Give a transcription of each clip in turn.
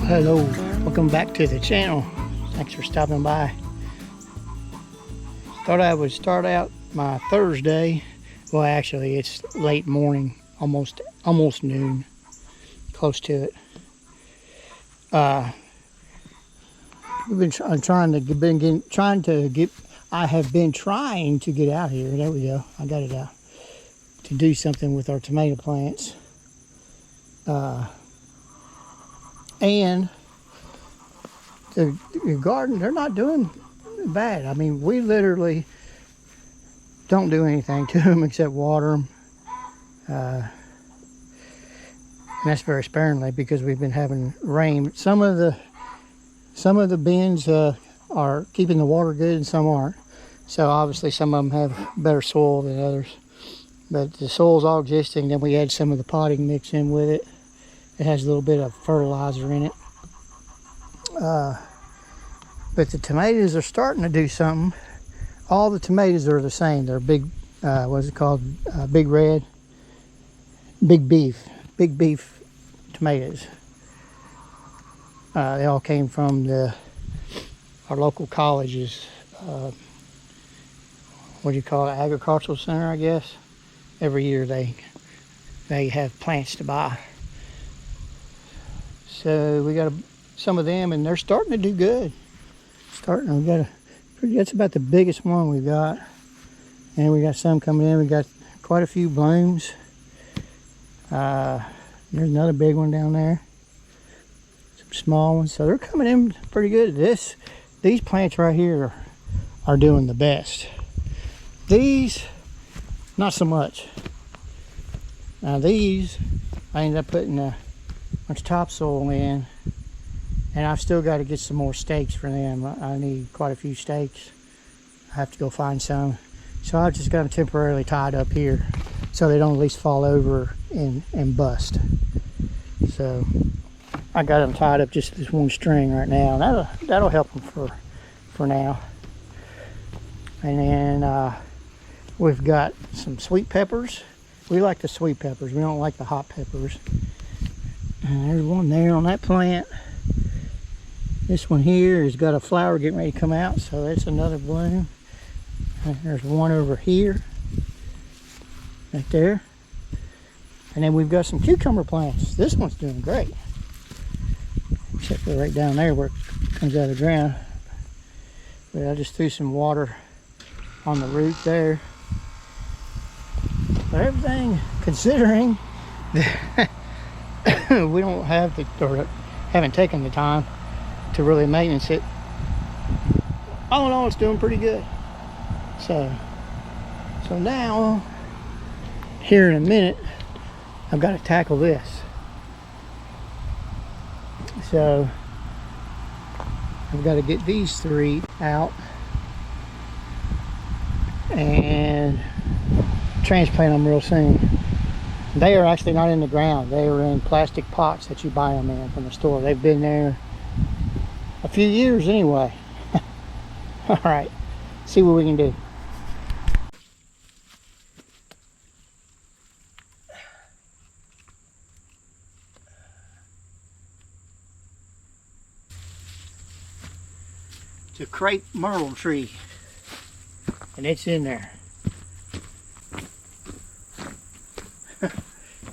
Hello, welcome back to the channel. Thanks for stopping by. Thought I would start out my Thursday. Well, actually, it's late morning, almost noon, close to it. We've been trying to get out here. There we go. I got it out to do something with our tomato plants. And the garden, they're not doing bad. I mean, we literally don't do anything to them except water them. And that's very sparingly because we've been having rain. Some of the bins are keeping the water good and some aren't. So obviously some of them have better soil than others. But the soil's all existing. Then we add some of the potting mix in with it. It has a little bit of fertilizer in it. But the tomatoes are starting to do something. All the tomatoes are the same. They're big, what is it called? Big beef tomatoes. They all came from our local college's, what do you call it? Agricultural center, I guess. Every year they have plants to buy. So we got some of them, and they're starting to do good. That's about the biggest one we got. And we got some coming in. We got quite a few blooms. There's another big one down there. Some small ones. So they're coming in pretty good. These plants right here are doing the best. These, not so much. Now these, I ended up putting much topsoil in, and I've still got to get some more stakes for them. I need quite a few stakes. I have to go find some. So I've just got them temporarily tied up here so they don't at least fall over and bust. So I got them tied up just this one string right now. That'll help them for now. And then we've got some sweet peppers. We like the sweet peppers. We don't like the hot peppers. And there's one there on that plant. This one here has got a flower getting ready to come out, so that's another bloom. And there's one over here, right there. And then we've got some cucumber plants. This one's doing great, except for right down there where it comes out of the ground. But I just threw some water on the root there. But everything, considering that we don't have or haven't taken the time to really maintenance it, all in all, it's doing pretty good. So now, here in a minute, I've got to tackle this. So I've got to get these three out and transplant them real soon. They are actually not in the ground. They are in plastic pots that you buy them in from the store. They've been there a few years anyway. All right, see what we can do. It's a crepe myrtle tree, and it's in there.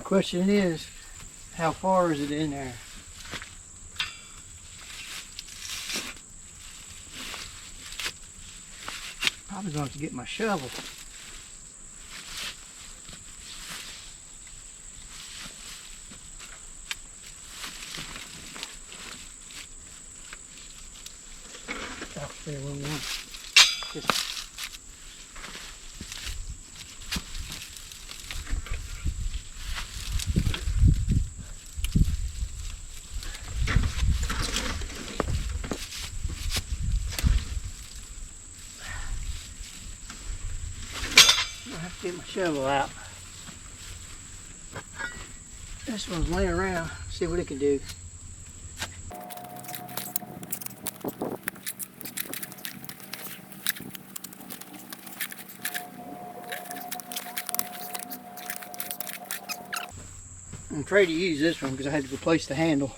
Question is, how far is it in there? I was going to get my shovel. Out there, one more. Get my shovel out. This one's laying around. See what it can do. I'm afraid to use this one because I had to replace the handle.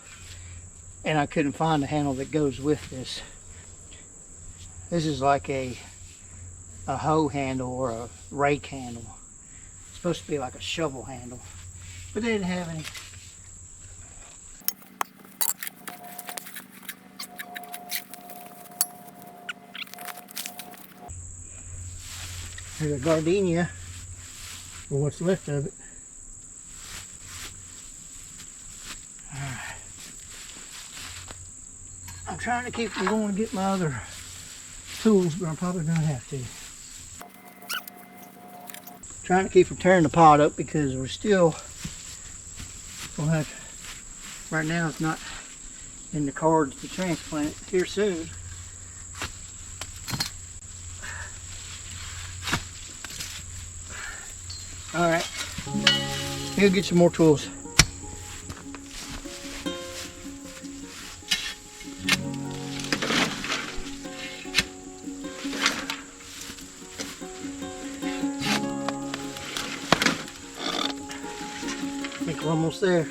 and I couldn't find the handle that goes with this. This is like a hoe handle or a rake handle. It's supposed to be like a shovel handle, but they didn't have any. There's a gardenia, or what's left of it. Alright. I'm trying to keep from going to get my other tools, but I'm probably going to have to. Trying to keep from tearing the pot up because we're still going to have, right now it's not in the cards to transplant here soon. Alright, we'll get some more tools. I think we're almost there.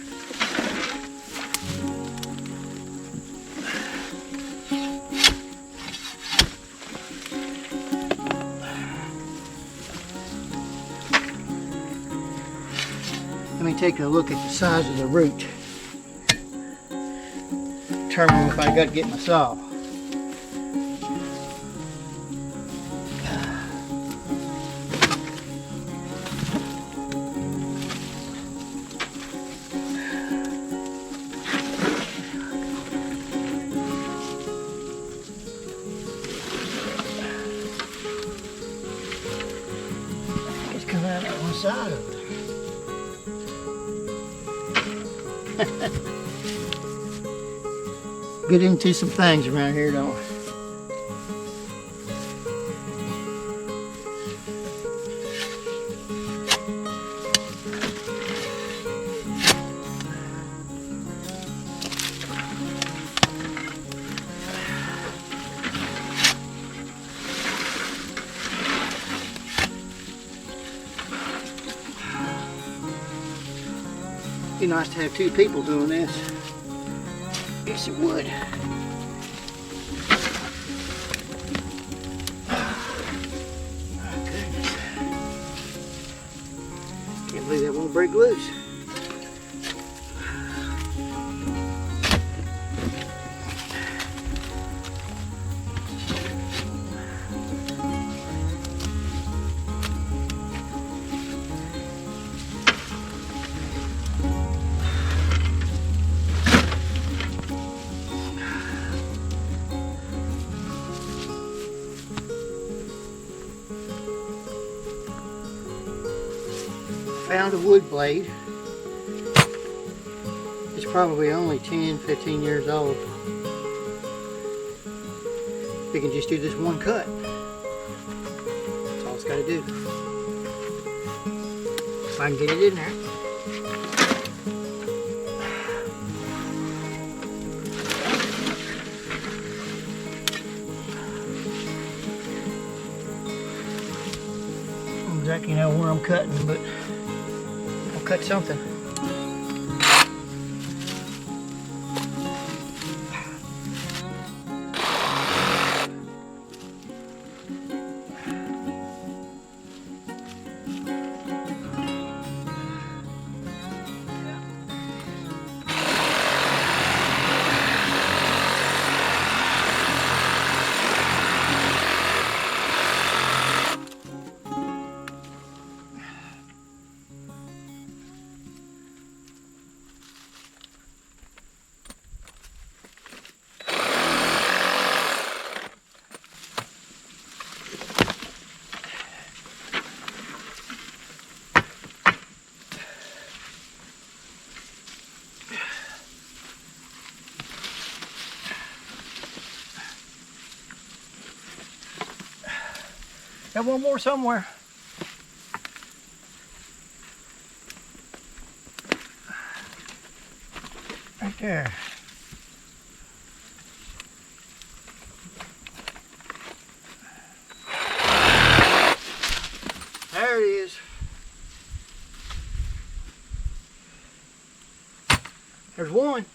Let me take a look at the size of the root. Determine if I got to get my saw. It's coming out on one side of it. Get into some things around here, don't we? Be nice to have two people doing this. Yes, it would. My goodness. Can't believe that won't break loose. Found a wood blade. It's probably only 10, 15 years old. We can just do this one cut. That's all it's got to do. If I can get it in there. I don't exactly know where I'm cutting, but I'll cut something. Got one more somewhere. Right there. There it is. There's one.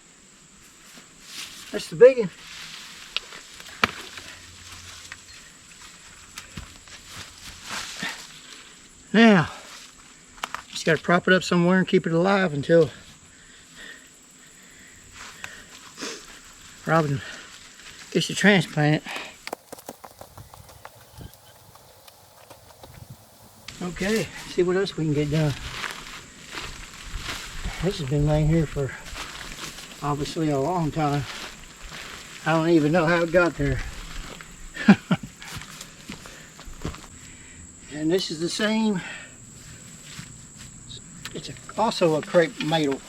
That's the big one. Now, just got to prop it up somewhere and keep it alive until Robin gets to transplant it. Okay, see what else we can get done. This has been laying here for obviously a long time. I don't even know how it got there. And this is the same. It's also a crepe myrtle.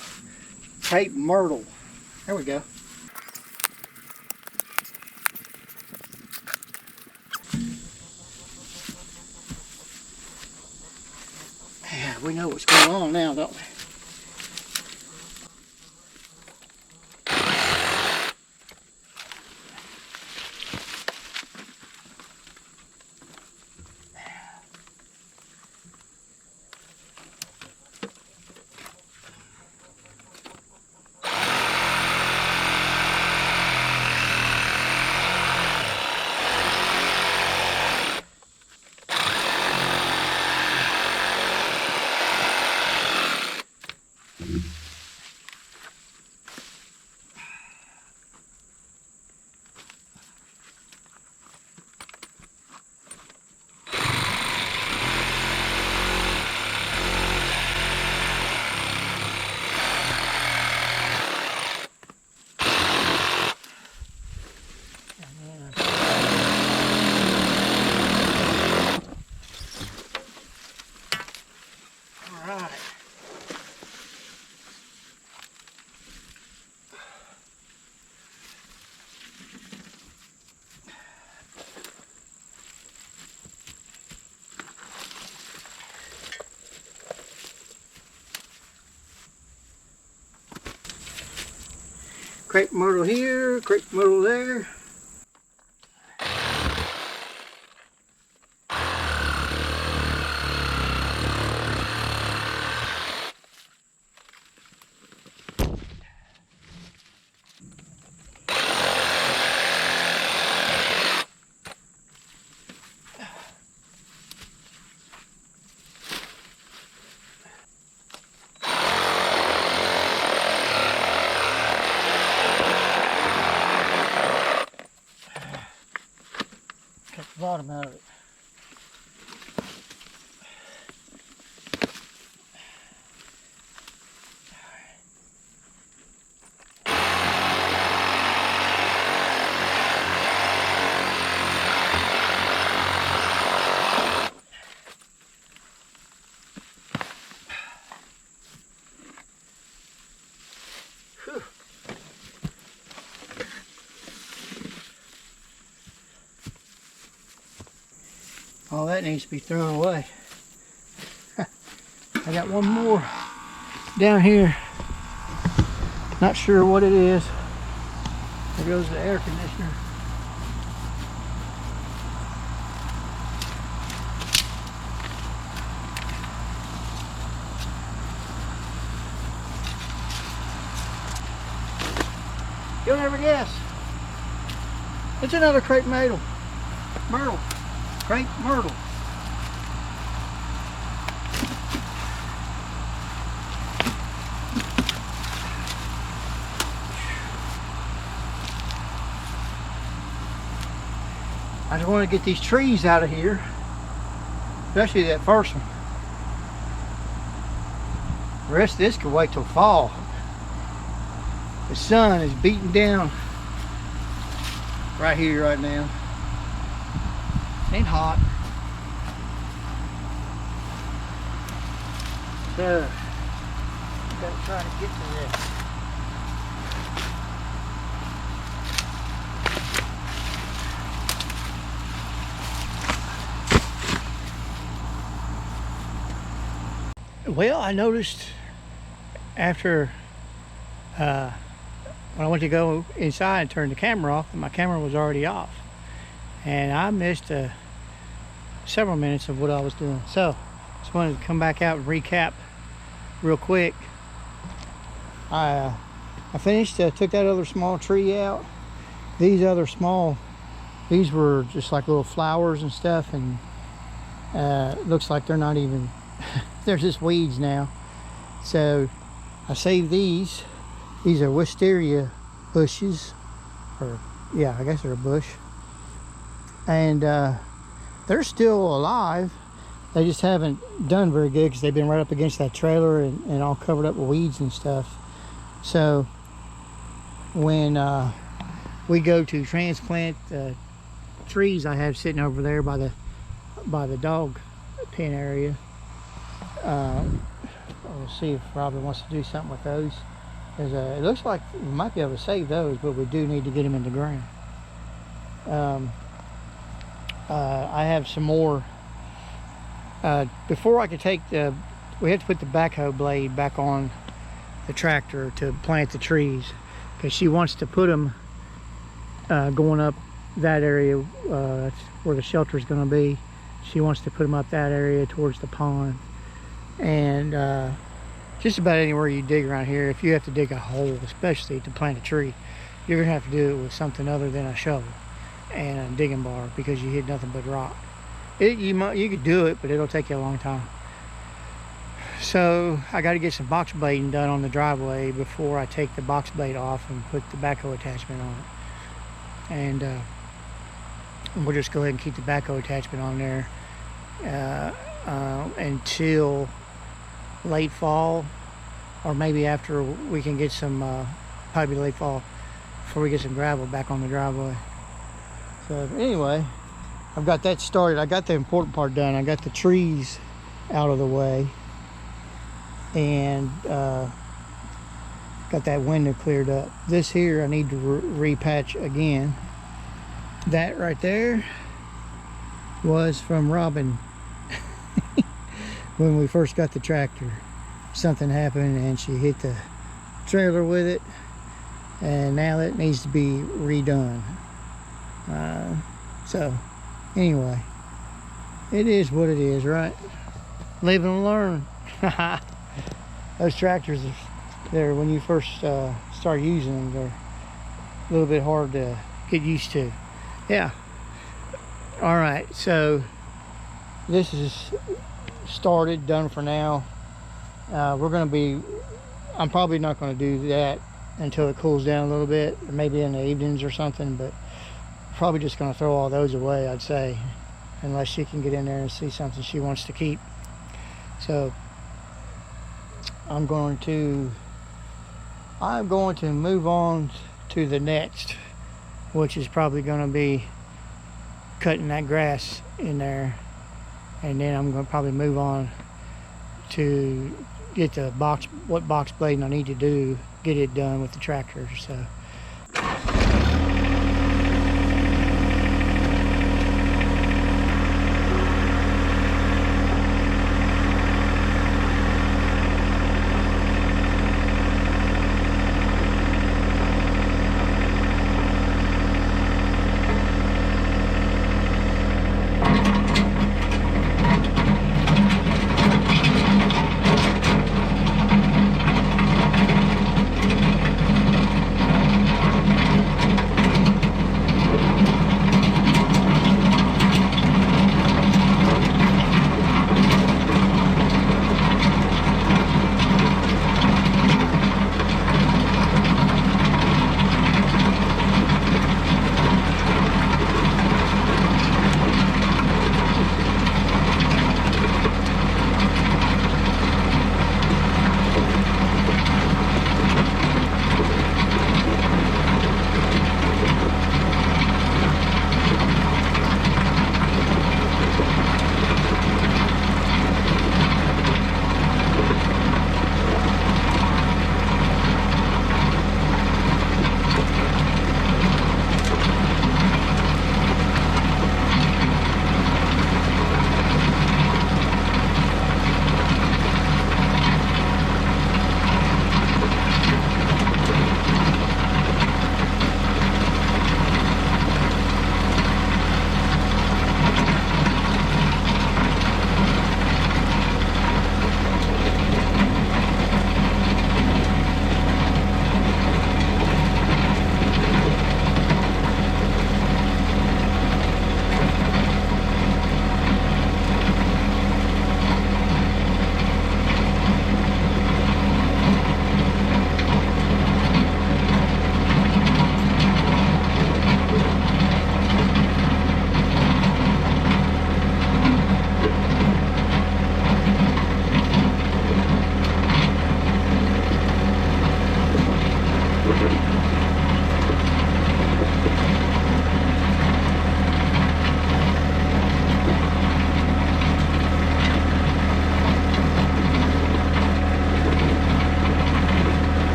Crepe myrtle. There we go. Yeah, we know what's going on now, don't we? Crepe myrtle here, crepe myrtle there. Cut the bottom out of it. Whew. All that needs to be thrown away. I got one more down here. Not sure what it is. There goes the air conditioner. You'll never guess. It's another crepe myrtle. Crepe myrtle. I just want to get these trees out of here, especially that first one. The rest of this could wait till fall. The sun is beating down right here right now. Ain't hot. So, gotta try to get to this. Well, I noticed after when I went to go inside and turn the camera off, my camera was already off, and I missed several minutes of what I was doing. So just wanted to come back out and recap real quick. I I finished, took that other small tree out. These other small, these were just like little flowers and stuff, and looks like they're not even, they're just weeds now. So I saved these. These are wisteria bushes, or yeah, I guess they're a bush. And they're still alive. They just haven't done very good because they've been right up against that trailer and all covered up with weeds and stuff. So when we go to transplant trees I have sitting over there by the dog pen area, we'll see if Robin wants to do something with those. It looks like we might be able to save those, but we do need to get them in the ground. I have some more. Before I could take we have to put the backhoe blade back on the tractor to plant the trees, because she wants to put them going up that area. That's where the shelter is going to be. She wants to put them up that area towards the pond. And just about anywhere you dig around here, if you have to dig a hole, especially to plant a tree, you're going to have to do it with something other than a shovel and a digging bar, because you hit nothing but rock. You could do it, but it'll take you a long time. So I got to get some box blading done on the driveway before I take the box blade off and put the backhoe attachment on it. And we'll just go ahead and keep the backhoe attachment on there until late fall, or maybe after we can get some, probably late fall, before we get some gravel back on the driveway. So anyway, I've got that started. I got the important part done. I got the trees out of the way, and got that window cleared up. This here I need to repatch again. That right there was from Robin. When we first got the tractor, something happened and she hit the trailer with it, and now that needs to be redone. So anyway, it is what it is, right? Live and learn. Those tractors, they're, when you first start using them, they're a little bit hard to get used to. Yeah. All right, so this is started, done for now. We're going to be, I'm probably not going to do that until it cools down a little bit, or maybe in the evenings or something, but probably just going to throw all those away, I'd say, unless she can get in there and see something she wants to keep. So I'm going to move on to the next, which is probably going to be cutting that grass in there, and then I'm going to probably move on to get the box blading I need to do, get it done with the tractor. So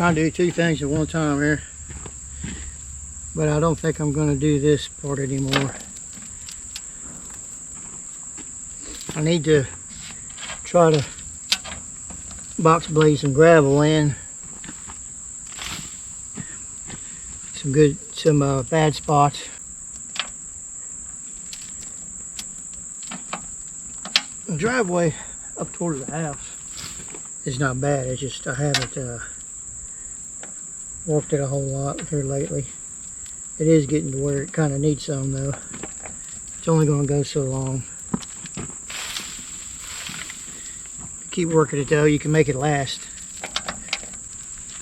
trying to do two things at one time here. But I don't think I'm going to do this part anymore. I need to try to box blade some gravel in. Some bad spots. The driveway up towards the house is not bad. It's just I haven't worked it a whole lot here lately. It is getting to where it kind of needs some though. It's only going to go so long. Keep working it though, you can make it last.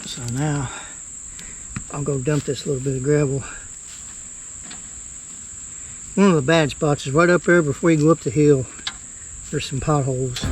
So now I'll go dump this little bit of gravel. One of the bad spots is right up there before you go up the hill. There's some potholes.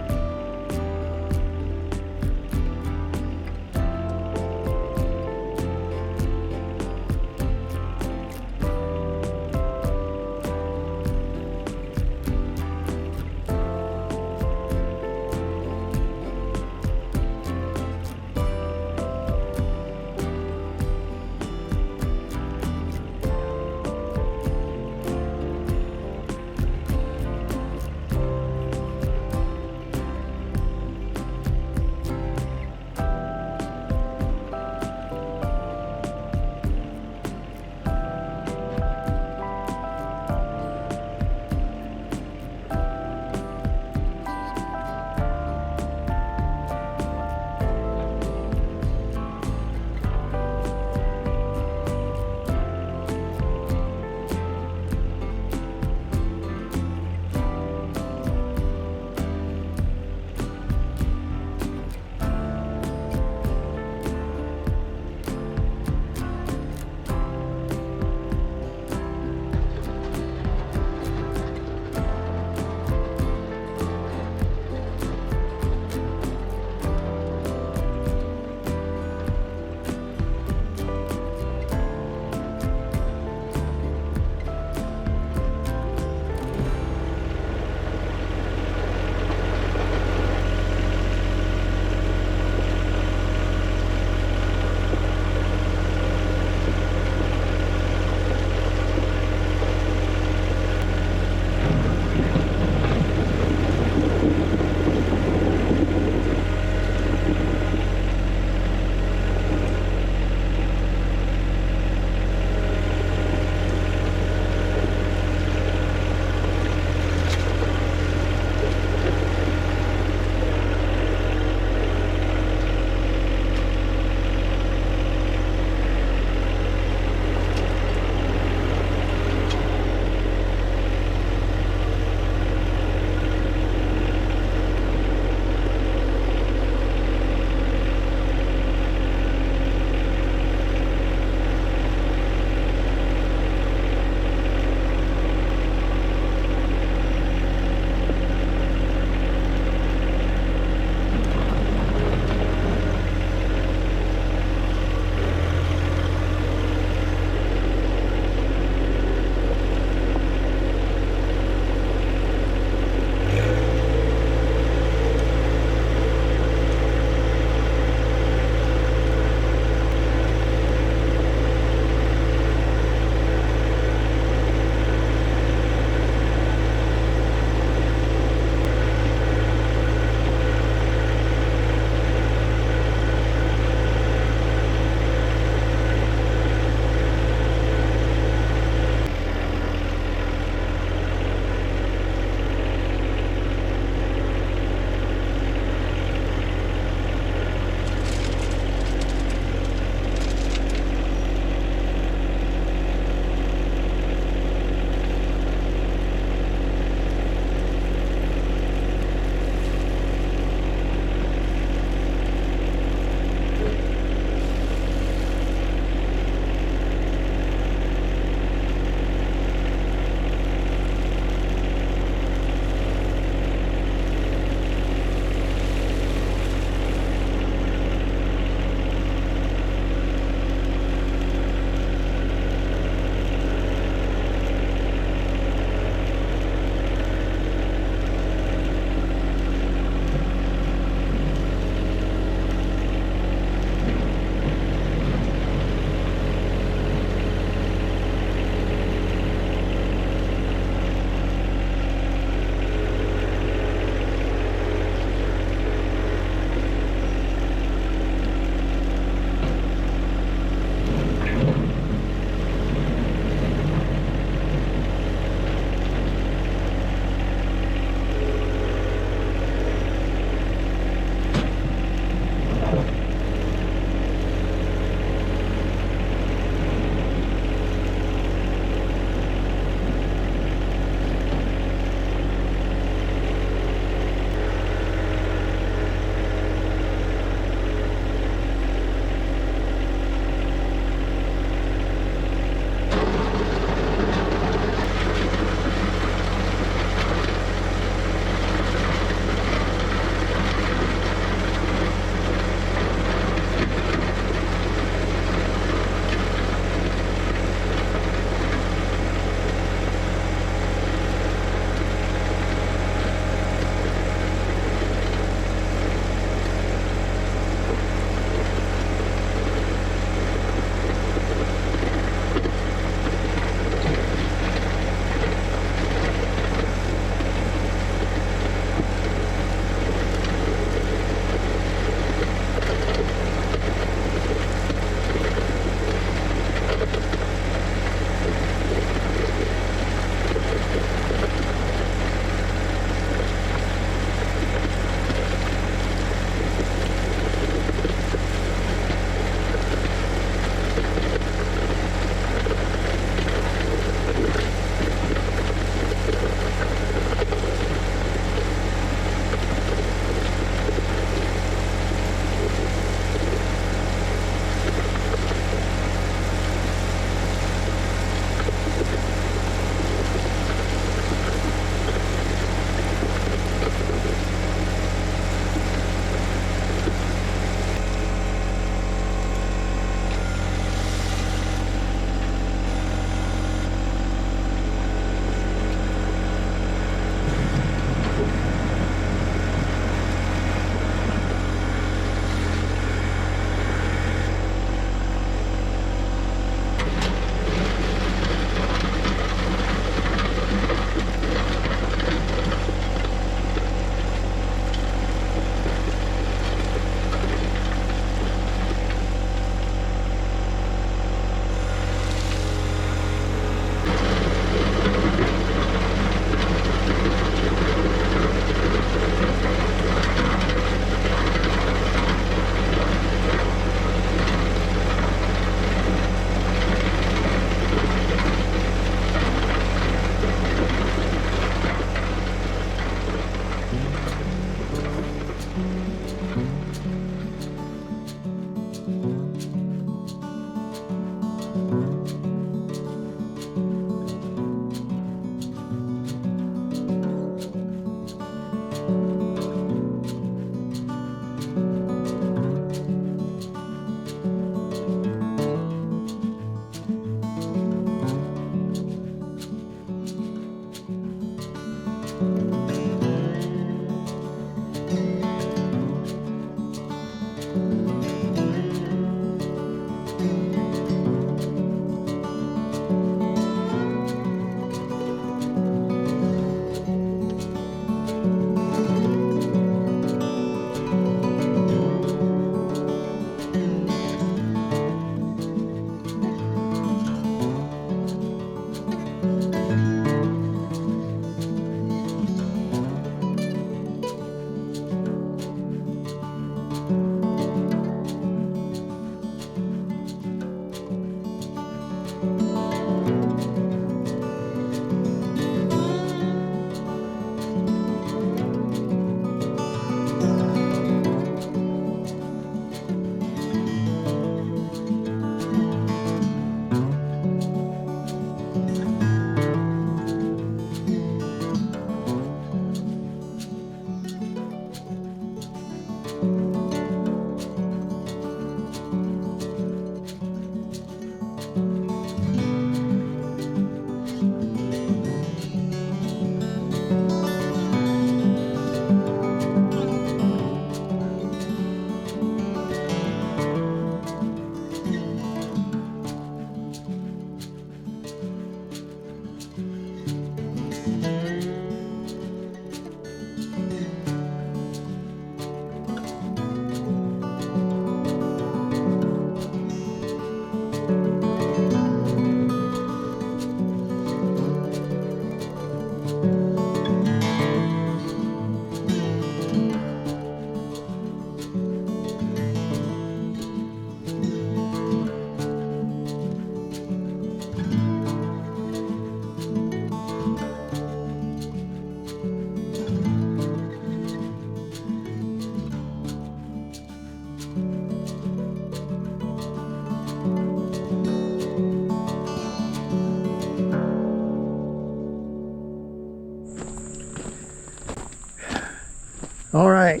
All right,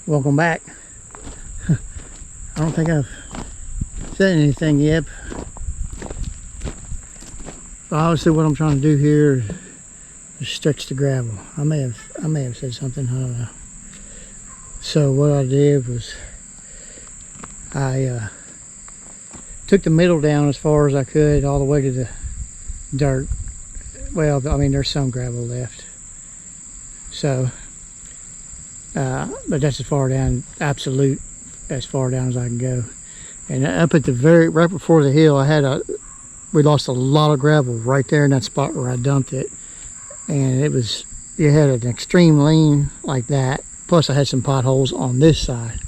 welcome back. I don't think I've said anything yet, but obviously what I'm trying to do here is stretch the gravel. I may have said something, I don't know. So what I did was I took the middle down as far as I could, all the way to the dirt. Well, I mean, there's some gravel left. So, but that's as far down, absolute, as far down as I can go. And up at the right before the hill, we lost a lot of gravel right there in that spot where I dumped it. And you had an extreme lean like that. Plus I had some potholes on this side.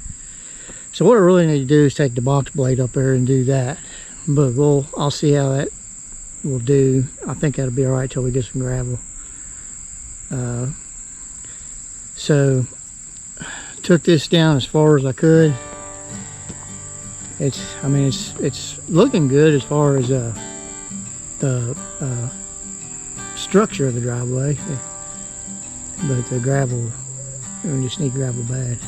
So what I really need to do is take the box blade up there and do that. But I'll see how that will do. I think that'll be all right till we get some gravel. So took this down as far as I could. It's looking good as far as the structure of the driveway, but the gravel, we just need gravel bad.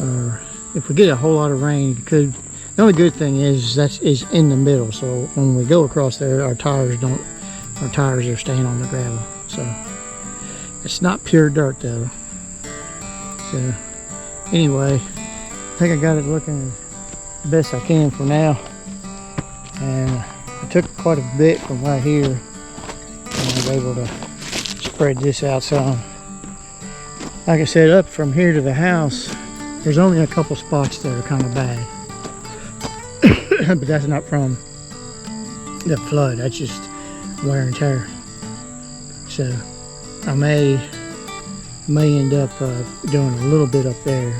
Or if we get a whole lot of rain, it could. The only good thing is that is in the middle, so when we go across there, our tires are staying on the gravel. So it's not pure dirt though. So anyway, I think I got it looking as best I can for now. And I took quite a bit from right here, and I was able to spread this out some. Like I said, up from here to the house, there's only a couple spots that are kind of bad. But that's not from the flood, that's just wear and tear. So I may end up doing a little bit up there,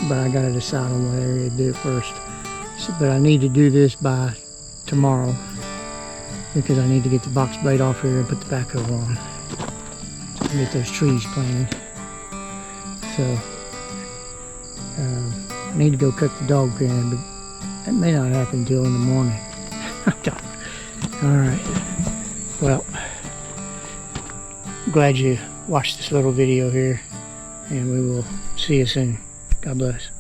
but I gotta decide on what area to do first. So, but I need to do this by tomorrow because I need to get the box blade off here and put the backhoe on and get those trees planted. So I need to go cut the dog pen, but that may not happen until in the morning. Alright, well, I'm glad you watched this little video here, and we will see you soon. God bless.